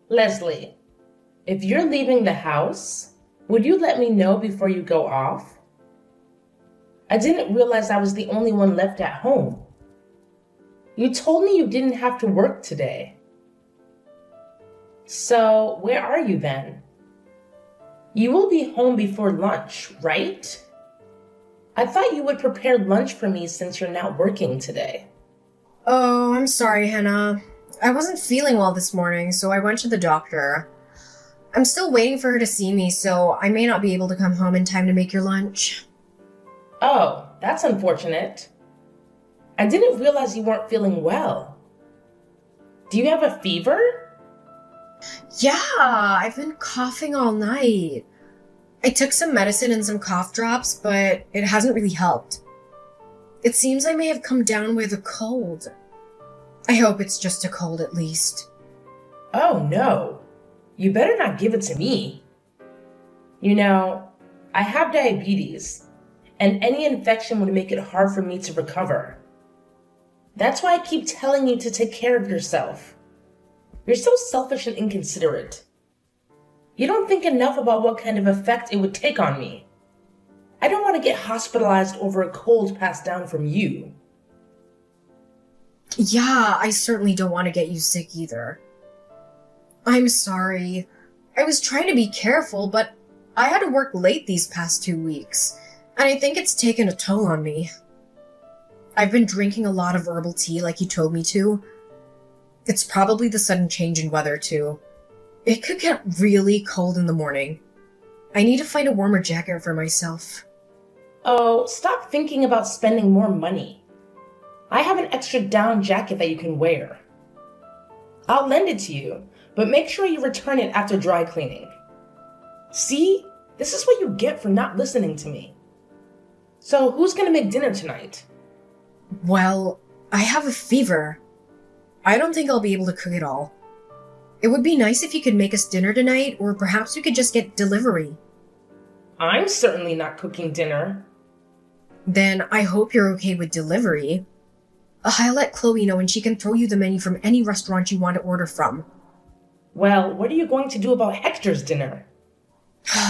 Leslie, if you're leaving the house, would you let me know before you go off? I didn't realize I was the only one left at home. You told me you didn't have to work today. So, where are you then? You will be home before lunch, right? I thought you would prepare lunch for me since you're not working today. Oh, I'm sorry, Hannah. I wasn't feeling well this morning, so I went to the doctor. I'm still waiting for her to see me, so I may not be able to come home in time to make your lunch. Oh, that's unfortunate. I didn't realize you weren't feeling well. Do you have a fever? Yeah, I've been coughing all night. I took some medicine and some cough drops, but it hasn't really helped. It seems I may have come down with a cold. I hope it's just a cold at least. Oh no, you better not give it to me. You know, I have diabetes, and any infection would make it hard for me to recover. That's why I keep telling you to take care of yourself. You're so selfish and inconsiderate. You don't think enough about what kind of effect it would take on me. I don't want to get hospitalized over a cold passed down from you. Yeah, I certainly don't want to get you sick either. I'm sorry. I was trying to be careful, but I had to work late these past 2 weeks, and I think it's taken a toll on me. I've been drinking a lot of herbal tea like you told me to. It's probably the sudden change in weather, too. It could get really cold in the morning. I need to find a warmer jacket for myself. Oh, stop thinking about spending more money. I have an extra down jacket that you can wear. I'll lend it to you, but make sure you return it after dry cleaning. See? This is what you get for not listening to me. So who's gonna make dinner tonight? Well, I have a fever. I don't think I'll be able to cook it all. It would be nice if you could make us dinner tonight, or perhaps we could just get delivery. I'm certainly not cooking dinner. Then I hope you're okay with delivery. I'll let Chloe know and she can throw you the menu from any restaurant you want to order from. Well, what are you going to do about Hector's dinner?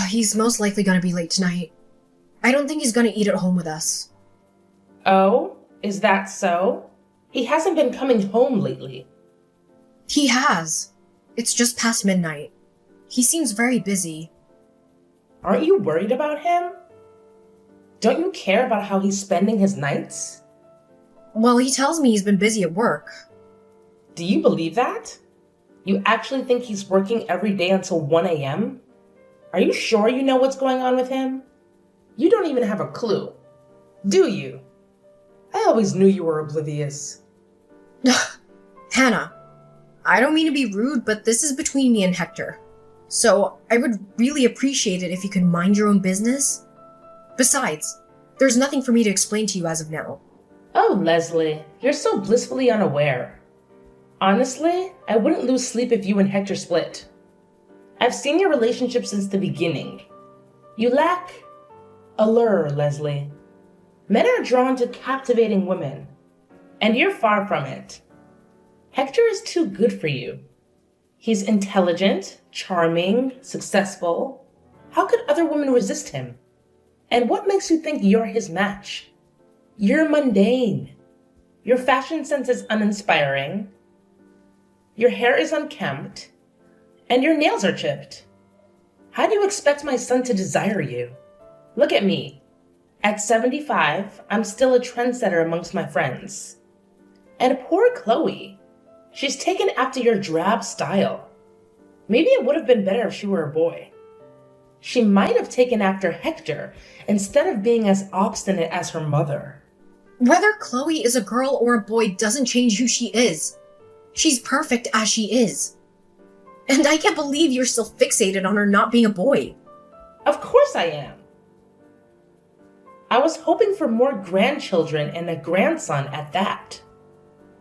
He's most likely going to be late tonight. I don't think he's going to eat at home with us. Oh, is that so? He hasn't been coming home lately. He has. It's just past midnight. He seems very busy. Aren't you worried about him? Don't you care about how he's spending his nights? Well, he tells me he's been busy at work. Do you believe that? You actually think he's working every day until 1 a.m.? Are you sure you know what's going on with him? You don't even have a clue, do you? I always knew you were oblivious. Hannah, I don't mean to be rude, but this is between me and Hector. So I would really appreciate it if you could mind your own business. Besides, there's nothing for me to explain to you as of now. Oh, Leslie, you're so blissfully unaware. Honestly, I wouldn't lose sleep if you and Hector split. I've seen your relationship since the beginning. You lack allure, Leslie. Men are drawn to captivating women, and you're far from it. Hector is too good for you. He's intelligent, charming, successful. How could other women resist him? And what makes you think you're his match? You're mundane. Your fashion sense is uninspiring. Your hair is unkempt. And your nails are chipped. How do you expect my son to desire you? Look at me. At 75, I'm still a trendsetter amongst my friends. And poor Chloe. She's taken after your drab style. Maybe it would have been better if she were a boy. She might have taken after Hector instead of being as obstinate as her mother. Whether Chloe is a girl or a boy doesn't change who she is. She's perfect as she is. And I can't believe you're still fixated on her not being a boy. Of course I am. I was hoping for more grandchildren and a grandson at that.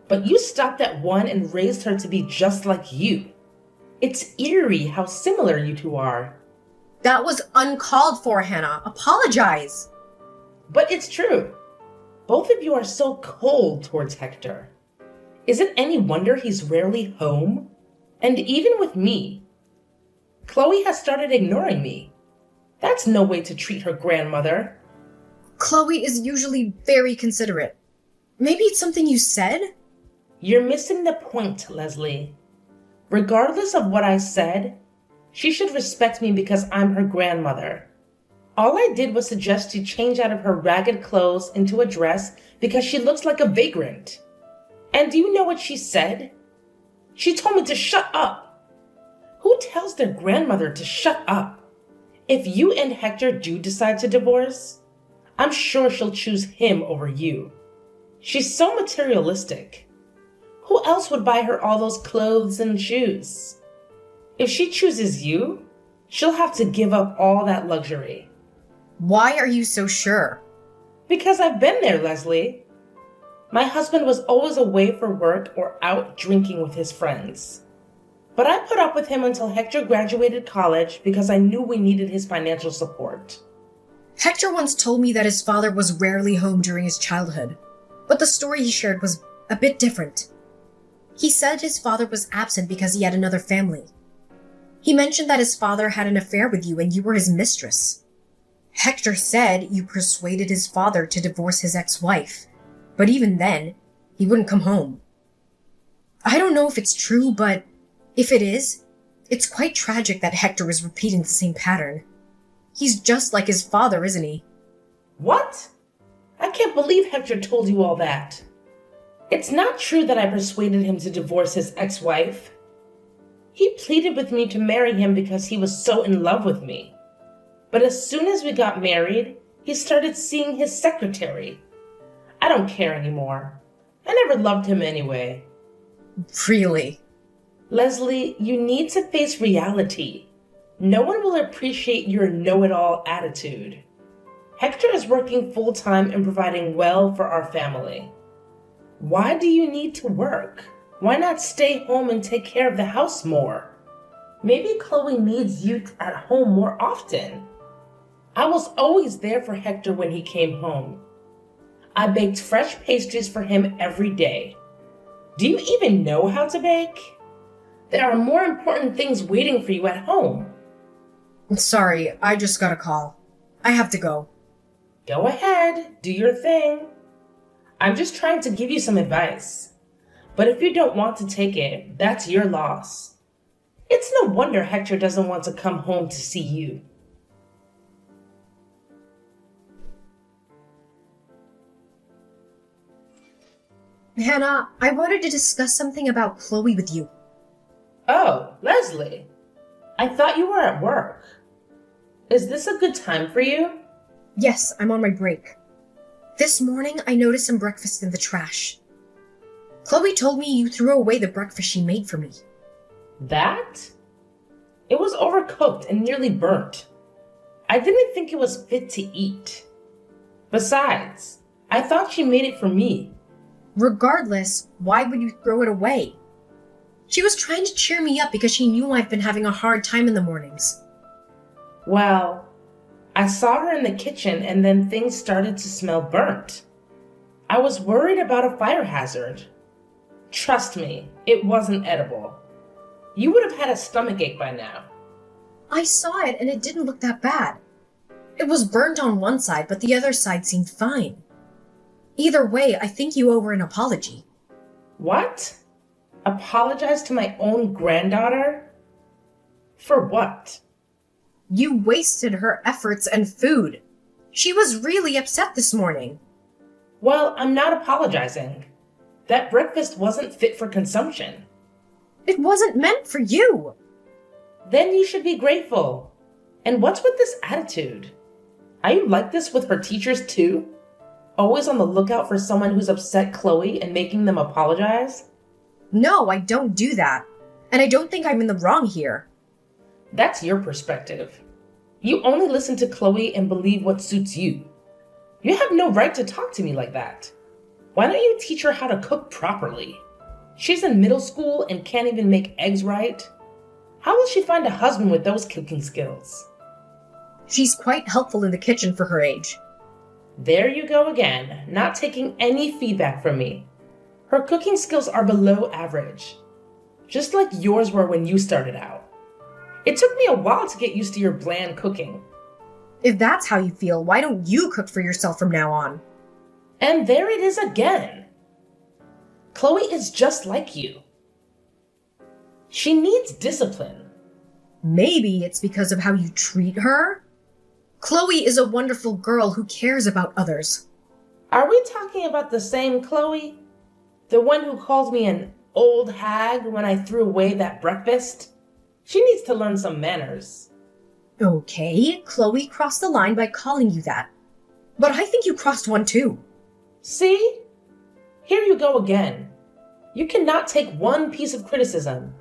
But you stopped at one and raised her to be just like you. It's eerie how similar you two are. That was uncalled for, Hannah. Apologize. But it's true. Both of you are so cold towards Hector. Is it any wonder he's rarely home? And even with me, Chloe has started ignoring me. That's no way to treat her grandmother. Chloe is usually very considerate. Maybe it's something you said? You're missing the point, Leslie. Regardless of what I said, she should respect me because I'm her grandmother. All I did was suggest she change out of her ragged clothes into a dress because she looks like a vagrant. And do you know what she said? She told me to shut up. Who tells their grandmother to shut up? If you and Hector do decide to divorce, I'm sure she'll choose him over you. She's so materialistic. Who else would buy her all those clothes and shoes? If she chooses you, she'll have to give up all that luxury. Why are you so sure? Because I've been there, Leslie. My husband was always away for work or out drinking with his friends. But I put up with him until Hector graduated college because I knew we needed his financial support. Hector once told me that his father was rarely home during his childhood, but the story he shared was a bit different. He said his father was absent because he had another family. He mentioned that his father had an affair with you and you were his mistress. Hector said you persuaded his father to divorce his ex-wife, but even then, he wouldn't come home. I don't know if it's true, but if it is, it's quite tragic that Hector is repeating the same pattern. He's just like his father, isn't he? What? I can't believe Hector told you all that. It's not true that I persuaded him to divorce his ex-wife. He pleaded with me to marry him because he was so in love with me. But as soon as we got married, he started seeing his secretary. I don't care anymore. I never loved him anyway. Really? Leslie, you need to face reality. No one will appreciate your know-it-all attitude. Hector is working full-time and providing well for our family. Why do you need to work? Why not stay home and take care of the house more? Maybe Chloe needs you at home more often. I was always there for Hector when he came home. I baked fresh pastries for him every day. Do you even know how to bake? There are more important things waiting for you at home. Sorry, I just got a call. I have to go. Go ahead, do your thing. I'm just trying to give you some advice. But if you don't want to take it, that's your loss. It's no wonder Hector doesn't want to come home to see you. Hannah, I wanted to discuss something about Chloe with you. Oh, Leslie. I thought you were at work. Is this a good time for you? Yes, I'm on my break. This morning, I noticed some breakfast in the trash. Chloe told me you threw away the breakfast she made for me. That? It was overcooked and nearly burnt. I didn't think it was fit to eat. Besides, I thought she made it for me. Regardless, why would you throw it away? She was trying to cheer me up because she knew I've been having a hard time in the mornings. Well, I saw her in the kitchen and then things started to smell burnt. I was worried about a fire hazard. Trust me, it wasn't edible. You would have had a stomachache by now. I saw it and it didn't look that bad. It was burnt on one side, but the other side seemed fine. Either way, I think you owe her an apology. What? Apologize to my own granddaughter? For what? You wasted her efforts and food. She was really upset this morning. Well, I'm not apologizing. That breakfast wasn't fit for consumption. It wasn't meant for you. Then you should be grateful. And what's with this attitude? Are you like this with her teachers too? Always on the lookout for someone who's upset Chloe and making them apologize? No, I don't do that. And I don't think I'm in the wrong here. That's your perspective. You only listen to Chloe and believe what suits you. You have no right to talk to me like that. Why don't you teach her how to cook properly? She's in middle school and can't even make eggs right. How will she find a husband with those cooking skills? She's quite helpful in the kitchen for her age. There you go again, not taking any feedback from me. Her cooking skills are below average. just like yours were when you started out. It took me a while to get used to your bland cooking. If that's how you feel, why don't you cook for yourself from now on? And there it is again. Chloe is just like you. She needs discipline. Maybe it's because of how you treat her? Chloe is a wonderful girl who cares about others. Are we talking about the same Chloe? The one who called me an old hag when I threw away that breakfast? She needs to learn some manners. Okay, Chloe crossed the line by calling you that. But I think you crossed one too. See? Here you go again. You cannot take one piece of criticism.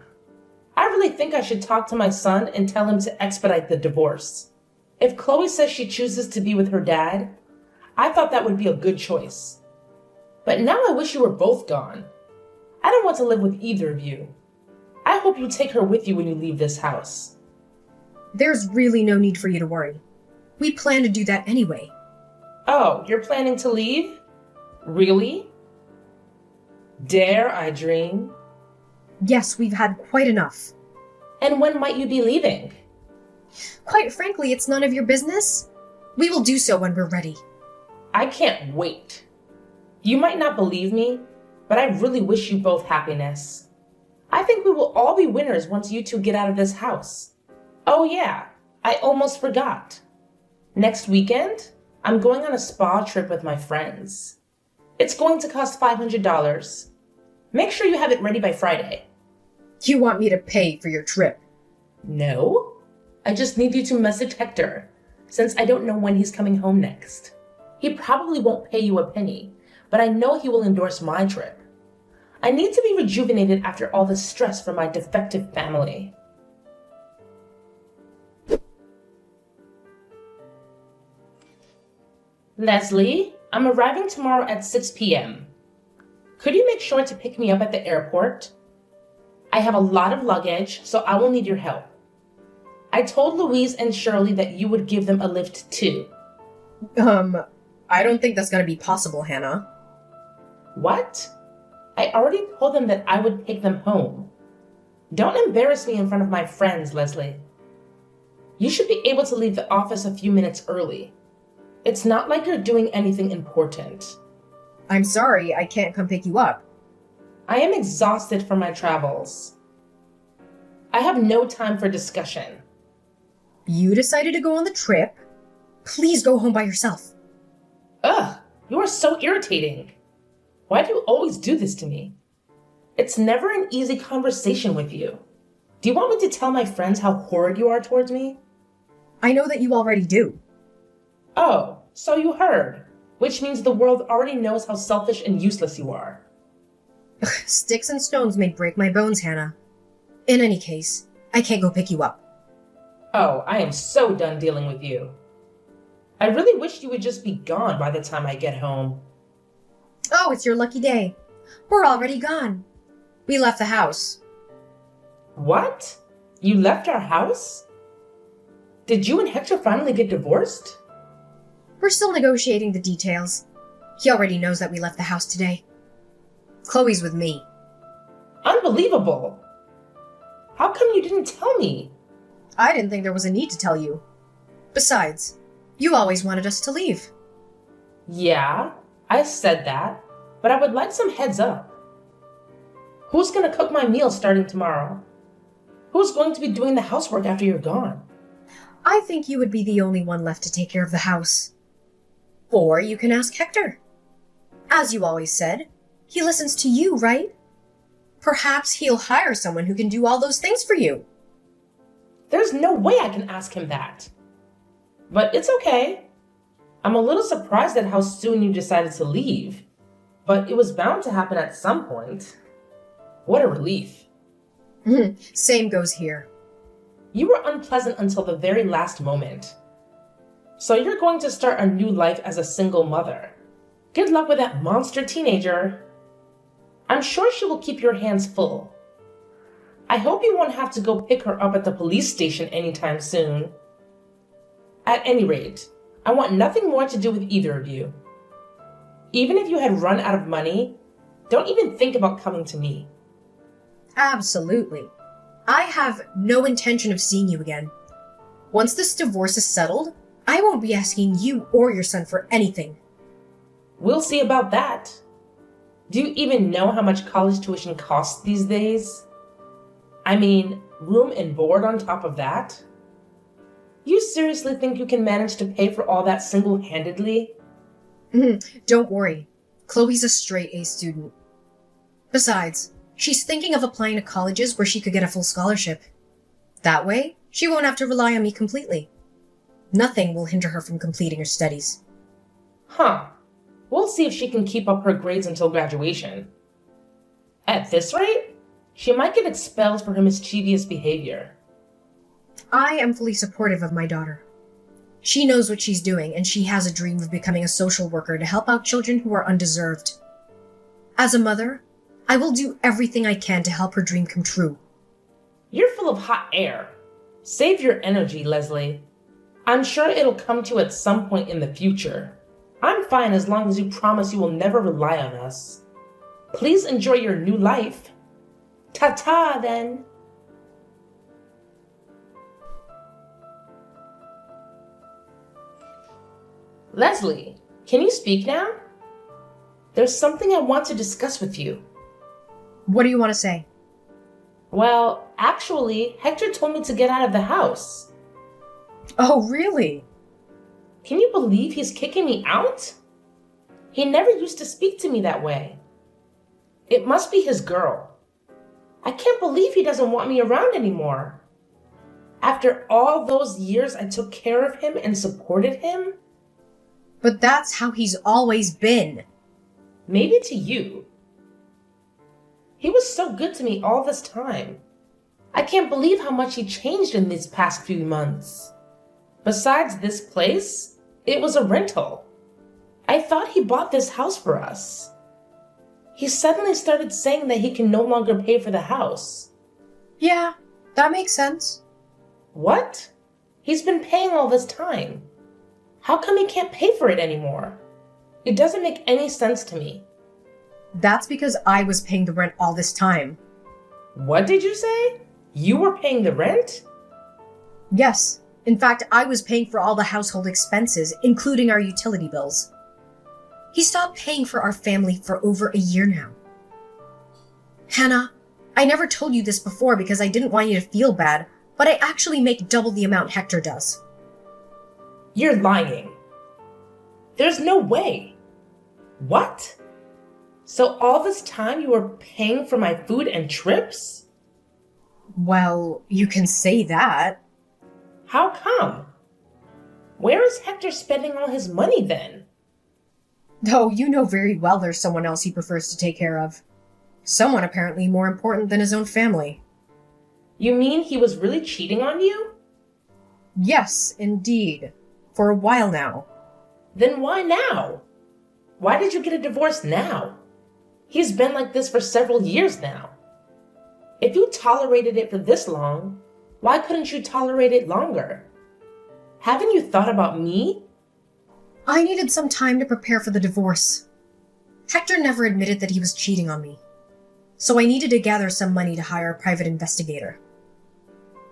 I really think I should talk to my son and tell him to expedite the divorce. If Chloe says she chooses to be with her dad, I thought that would be a good choice. But now I wish you were both gone. I don't want to live with either of you. I hope you take her with you when you leave this house. There's really no need for you to worry. We plan to do that anyway. Oh, you're planning to leave? Really? Dare I dream? Yes, we've had quite enough. And when might you be leaving? Quite frankly, it's none of your business. We will do so when we're ready. I can't wait. You might not believe me, but I really wish you both happiness. I think we will all be winners once you two get out of this house. Oh yeah, I almost forgot. Next weekend, I'm going on a spa trip with my friends. It's going to cost $500. Make sure you have it ready by Friday. You want me to pay for your trip? No, I just need you to message Hector, since I don't know when he's coming home next. He probably won't pay you a penny, but I know he will endorse my trip. I need to be rejuvenated after all the stress from my defective family. Leslie, I'm arriving tomorrow at 6 p.m. Could you make sure to pick me up at the airport? I have a lot of luggage, so I will need your help. I told Louise and Shirley that you would give them a lift too. I don't think that's gonna be possible, Hannah. What? I already told them that I would take them home. Don't embarrass me in front of my friends, Leslie. You should be able to leave the office a few minutes early. It's not like you're doing anything important. I'm sorry, I can't come pick you up. I am exhausted from my travels. I have no time for discussion. You decided to go on the trip? Please go home by yourself. Ugh, you are so irritating. Why do you always do this to me? It's never an easy conversation with you. Do you want me to tell my friends how horrid you are towards me? I know that you already do. Oh, so you heard, which means the world already knows how selfish and useless you are. Sticks and stones may break my bones, Hannah. In any case, I can't go pick you up. Oh, I am so done dealing with you. I really wish you would just be gone by the time I get home. Oh, it's your lucky day. We're already gone. We left the house. What? You left our house? Did you and Hector finally get divorced? We're still negotiating the details. He already knows that we left the house today. Chloe's with me. Unbelievable. How come you didn't tell me? I didn't think there was a need to tell you. Besides, you always wanted us to leave. Yeah, I said that, but I would like some heads up. Who's going to cook my meals starting tomorrow? Who's going to be doing the housework after you're gone? I think you would be the only one left to take care of the house. Or you can ask Hector. As you always said, he listens to you, right? Perhaps he'll hire someone who can do all those things for you. There's no way I can ask him that. But it's okay. I'm a little surprised at how soon you decided to leave. But it was bound to happen at some point. What a relief. Same goes here. You were unpleasant until the very last moment. So you're going to start a new life as a single mother. Good luck with that monster teenager. I'm sure she will keep your hands full. I hope you won't have to go pick her up at the police station anytime soon. At any rate, I want nothing more to do with either of you. Even if you had run out of money, don't even think about coming to me. Absolutely. I have no intention of seeing you again. Once this divorce is settled, I won't be asking you or your son for anything. We'll see about that. Do you even know how much college tuition costs these days? I mean, room and board on top of that? You seriously think you can manage to pay for all that single-handedly? Don't worry. Chloe's a straight A student. Besides, she's thinking of applying to colleges where she could get a full scholarship. That way, she won't have to rely on me completely. Nothing will hinder her from completing her studies. Huh. We'll see if she can keep up her grades until graduation. At this rate, she might get expelled for her mischievous behavior. I am fully supportive of my daughter. She knows what she's doing, and she has a dream of becoming a social worker to help out children who are undeserved. As a mother, I will do everything I can to help her dream come true. You're full of hot air. Save your energy, Leslie. I'm sure it'll come to you at some point in the future. I'm fine as long as you promise you will never rely on us. Please enjoy your new life. Ta-ta, then. Leslie, can you speak now? There's something I want to discuss with you. What do you want to say? Well, actually, Hector told me to get out of the house. Oh, really? Can you believe he's kicking me out? He never used to speak to me that way. It must be his girl. I can't believe he doesn't want me around anymore. After all those years I took care of him and supported him? But that's how he's always been. Maybe to you. He was so good to me all this time. I can't believe how much he changed in these past few months. Besides this place, it was a rental. I thought he bought this house for us. He suddenly started saying that he can no longer pay for the house. Yeah, that makes sense. What? He's been paying all this time. How come he can't pay for it anymore? It doesn't make any sense to me. That's because I was paying the rent all this time. What did you say? You were paying the rent? Yes. In fact, I was paying for all the household expenses, including our utility bills. He stopped paying for our family for over a year now. Hannah, I never told you this before because I didn't want you to feel bad, but I actually make double the amount Hector does. You're lying. There's no way. What? So all this time you were paying for my food and trips? Well, you can say that. How come? Where is Hector spending all his money then? Oh, you know very well there's someone else he prefers to take care of. Someone apparently more important than his own family. You mean he was really cheating on you? Yes, indeed. For a while now. Then why now? Why did you get a divorce now? He's been like this for several years now. If you tolerated it for this long, why couldn't you tolerate it longer? Haven't you thought about me? I needed some time to prepare for the divorce. Hector never admitted that he was cheating on me. So I needed to gather some money to hire a private investigator.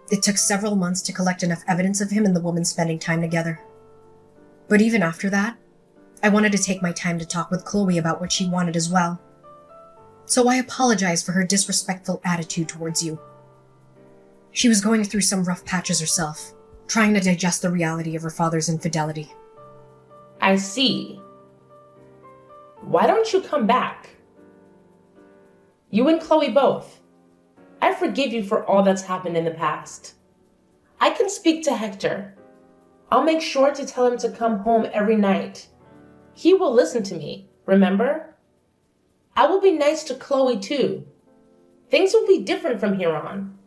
It took several months to collect enough evidence of him and the woman spending time together. But even after that, I wanted to take my time to talk with Chloe about what she wanted as well. So I apologized for her disrespectful attitude towards you. She was going through some rough patches herself, trying to digest the reality of her father's infidelity. I see. Why don't you come back? You and Chloe both. I forgive you for all that's happened in the past. I can speak to Hector. I'll make sure to tell him to come home every night. He will listen to me, remember? I will be nice to Chloe too. Things will be different from here on.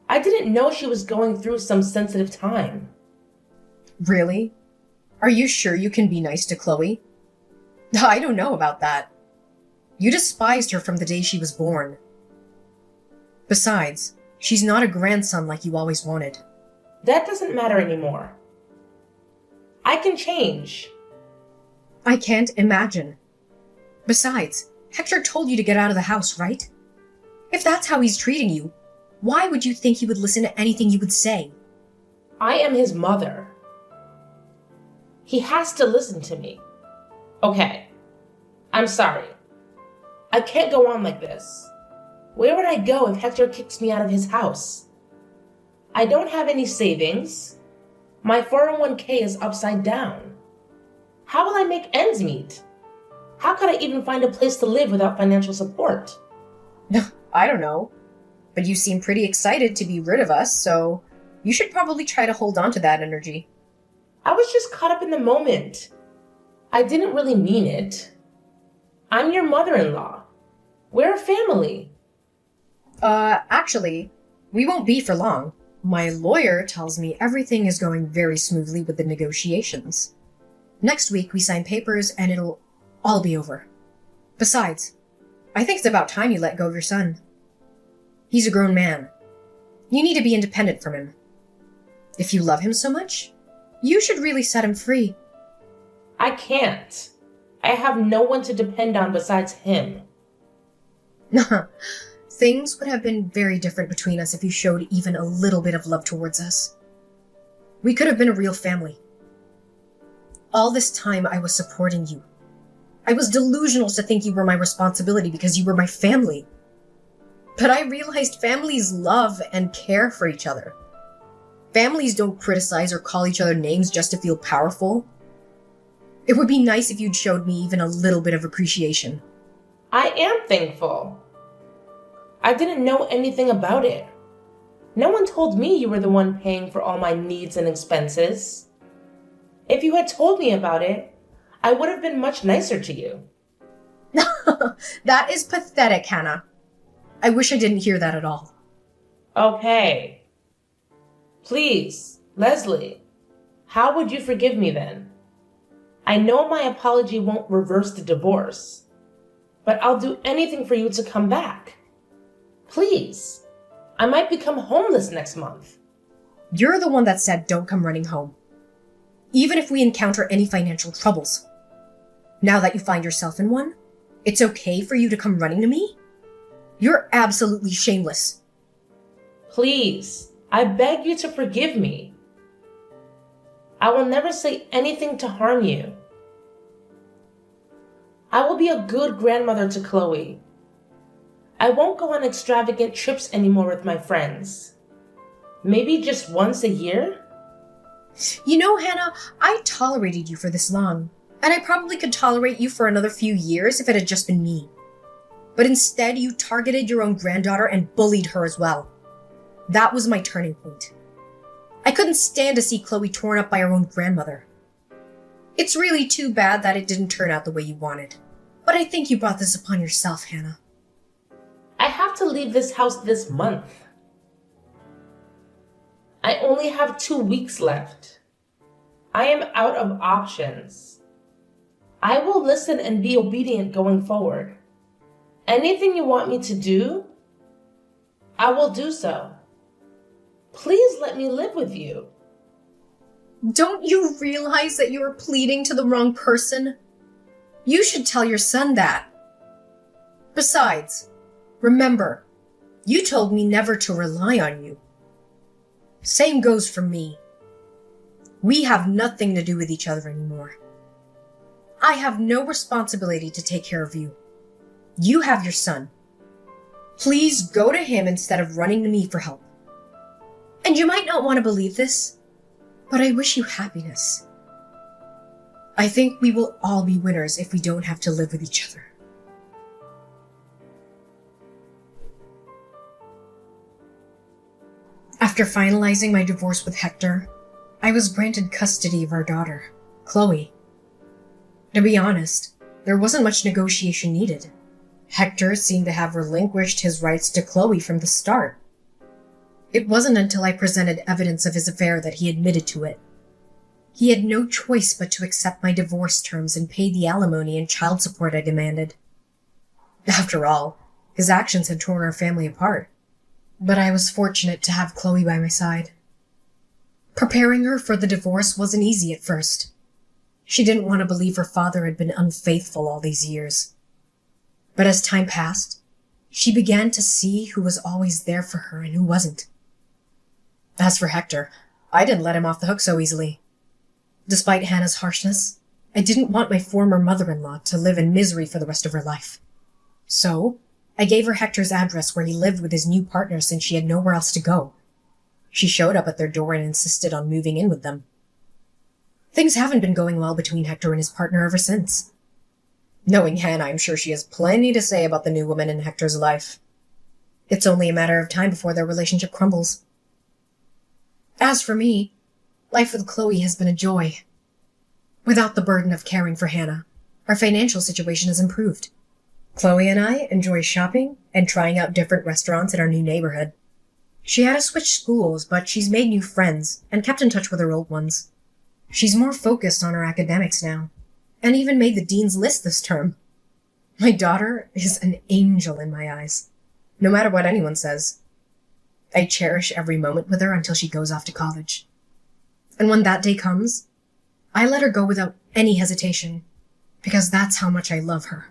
I didn't know she was going through some sensitive time. Really? Are you sure you can be nice to Chloe? I don't know about that. You despised her from the day she was born. Besides, she's not a grandson like you always wanted. That doesn't matter anymore. I can change. I can't imagine. Besides, Hector told you to get out of the house, right? If that's how he's treating you, why would you think he would listen to anything you would say? I am his mother. He has to listen to me. Okay, I'm sorry. I can't go on like this. Where would I go if Hector kicks me out of his house? I don't have any savings. My 401k is upside down. How will I make ends meet? How could I even find a place to live without financial support? I don't know. But you seem pretty excited to be rid of us, so you should probably try to hold on to that energy. I was just caught up in the moment. I didn't really mean it. I'm your mother-in-law. We're a family. Actually, we won't be for long. My lawyer tells me everything is going very smoothly with the negotiations. Next week we sign papers and it'll all be over. Besides, I think it's about time you let go of your son. He's a grown man. You need to be independent from him. If you love him so much, you should really set him free. I can't. I have no one to depend on besides him. Things would have been very different between us if you showed even a little bit of love towards us. We could have been a real family. All this time I was supporting you. I was delusional to think you were my responsibility because you were my family. But I realized families love and care for each other. Families don't criticize or call each other names just to feel powerful. It would be nice if you'd showed me even a little bit of appreciation. I am thankful. I didn't know anything about it. No one told me you were the one paying for all my needs and expenses. If you had told me about it, I would have been much nicer to you. That is pathetic, Hannah. I wish I didn't hear that at all. Okay. Please, Leslie, how would you forgive me then? I know my apology won't reverse the divorce, but I'll do anything for you to come back. Please, I might become homeless next month. You're the one that said don't come running home, even if we encounter any financial troubles. Now that you find yourself in one, it's okay for you to come running to me? You're absolutely shameless. Please, I beg you to forgive me. I will never say anything to harm you. I will be a good grandmother to Chloe. I won't go on extravagant trips anymore with my friends. Maybe just once a year? You know, Hannah, I tolerated you for this long, and I probably could tolerate you for another few years if it had just been me. But instead, you targeted your own granddaughter and bullied her as well. That was my turning point. I couldn't stand to see Chloe torn up by her own grandmother. It's really too bad that it didn't turn out the way you wanted. But I think you brought this upon yourself, Hannah. I have to leave this house this month. I only have 2 weeks left. I am out of options. I will listen and be obedient going forward. Anything you want me to do, I will do so. Please let me live with you. Don't you realize that you are pleading to the wrong person? You should tell your son that. Besides, remember, you told me never to rely on you. Same goes for me. We have nothing to do with each other anymore. I have no responsibility to take care of you. You have your son. Please go to him instead of running to me for help. And you might not want to believe this, but I wish you happiness. I think we will all be winners if we don't have to live with each other. After finalizing my divorce with Hector, I was granted custody of our daughter, Chloe. To be honest, there wasn't much negotiation needed. Hector seemed to have relinquished his rights to Chloe from the start. It wasn't until I presented evidence of his affair that he admitted to it. He had no choice but to accept my divorce terms and pay the alimony and child support I demanded. After all, his actions had torn our family apart. But I was fortunate to have Chloe by my side. Preparing her for the divorce wasn't easy at first. She didn't want to believe her father had been unfaithful all these years. But as time passed, She began to see who was always there for her and who wasn't. As for Hector, I didn't let him off the hook so easily. Despite Hannah's harshness, I didn't want my former mother-in-law to live in misery for the rest of her life. So, I gave her Hector's address where he lived with his new partner since she had nowhere else to go. She showed up at their door and insisted on moving in with them. Things haven't been going well between Hector and his partner ever since. Knowing Hannah, I'm sure she has plenty to say about the new woman in Hector's life. It's only a matter of time before their relationship crumbles. As for me, life with Chloe has been a joy. Without the burden of caring for Hannah, our financial situation has improved. Chloe and I enjoy shopping and trying out different restaurants in our new neighborhood. She had to switch schools, but she's made new friends and kept in touch with her old ones. She's more focused on her academics now, and even made the dean's list this term. My daughter is an angel in my eyes, no matter what anyone says. I cherish every moment with her until she goes off to college. And when that day comes, I let her go without any hesitation, because that's how much I love her.